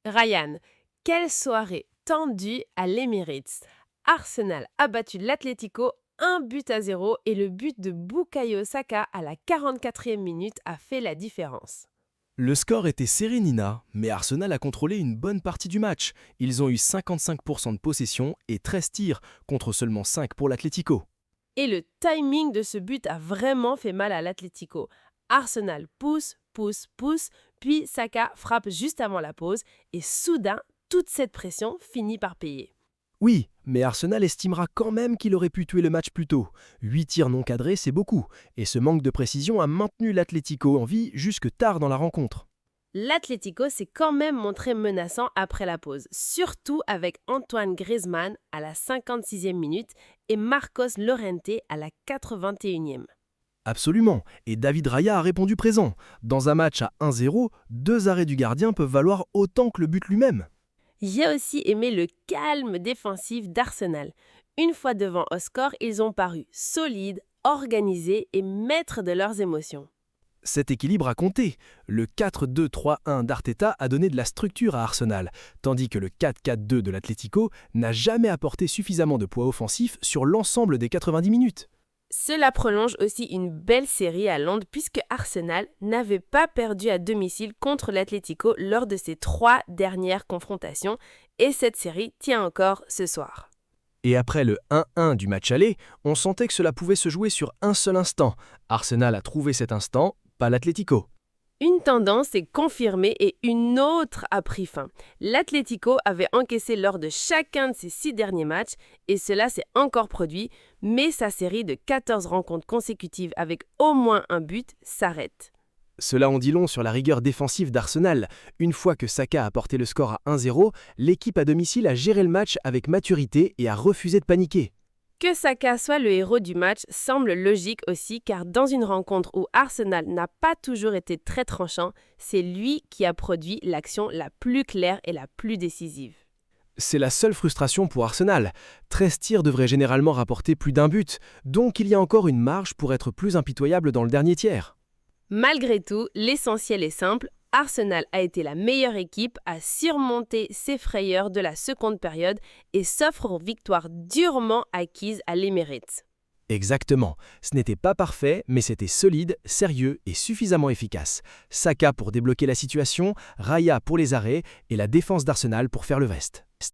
Ryan, quelle soirée tendue à l'Emirates. Arsenal a battu l'Atlético 1-0 et le but de Bukayo Saka à la 44e minute a fait la différence. Le score était serré Nina, mais Arsenal a contrôlé une bonne partie du match. Ils ont eu 55% de possession et 13 tirs, contre seulement 5 pour l'Atlético. Et le timing de ce but a vraiment fait mal à l'Atlético. Arsenal pousse, pousse, pousse, puis Saka frappe juste avant la pause et soudain, toute cette pression finit par payer. Oui, mais Arsenal estimera quand même qu'il aurait pu tuer le match plus tôt. 8 tirs non cadrés, c'est beaucoup, et ce manque de précision a maintenu l'Atlético en vie jusque tard dans la rencontre. L'Atlético s'est quand même montré menaçant après la pause, surtout avec Antoine Griezmann à la 56e minute et Marcos Llorente à la 81e. Absolument, et David Raya a répondu présent. Dans un match à 1-0, 2 arrêts du gardien peuvent valoir autant que le but lui-même. J'ai aussi aimé le calme défensif d'Arsenal. Une fois devant au score, ils ont paru solides, organisés et maîtres de leurs émotions. Cet équilibre a compté. Le 4-2-3-1 d'Arteta a donné de la structure à Arsenal, tandis que le 4-4-2 de l'Atlético n'a jamais apporté suffisamment de poids offensif sur l'ensemble des 90 minutes. Cela prolonge aussi une belle série à Londres puisque Arsenal n'avait pas perdu à domicile contre l'Atlético lors de ses 3 dernières confrontations et cette série tient encore ce soir. Et après le 1-1 du match aller, on sentait que cela pouvait se jouer sur un seul instant. Arsenal a trouvé cet instant, pas l'Atlético. Une tendance est confirmée et une autre a pris fin. L'Atlético avait encaissé lors de chacun de ses 6 derniers matchs et cela s'est encore produit, mais sa série de 14 rencontres consécutives avec au moins un but s'arrête. Cela en dit long sur la rigueur défensive d'Arsenal. Une fois que Saka a porté le score à 1-0, l'équipe à domicile a géré le match avec maturité et a refusé de paniquer. Que Saka soit le héros du match semble logique aussi car dans une rencontre où Arsenal n'a pas toujours été très tranchant, c'est lui qui a produit l'action la plus claire et la plus décisive. C'est la seule frustration pour Arsenal. 13 tirs devraient généralement rapporter plus d'un but, donc il y a encore une marge pour être plus impitoyable dans le dernier tiers. Malgré tout, l'essentiel est simple, Arsenal a été la meilleure équipe à surmonter ses frayeurs de la seconde période et s'offre une victoire durement acquise à l'Emirates. Exactement. Ce n'était pas parfait, mais c'était solide, sérieux et suffisamment efficace. Saka pour débloquer la situation, Raya pour les arrêts et la défense d'Arsenal pour faire le reste.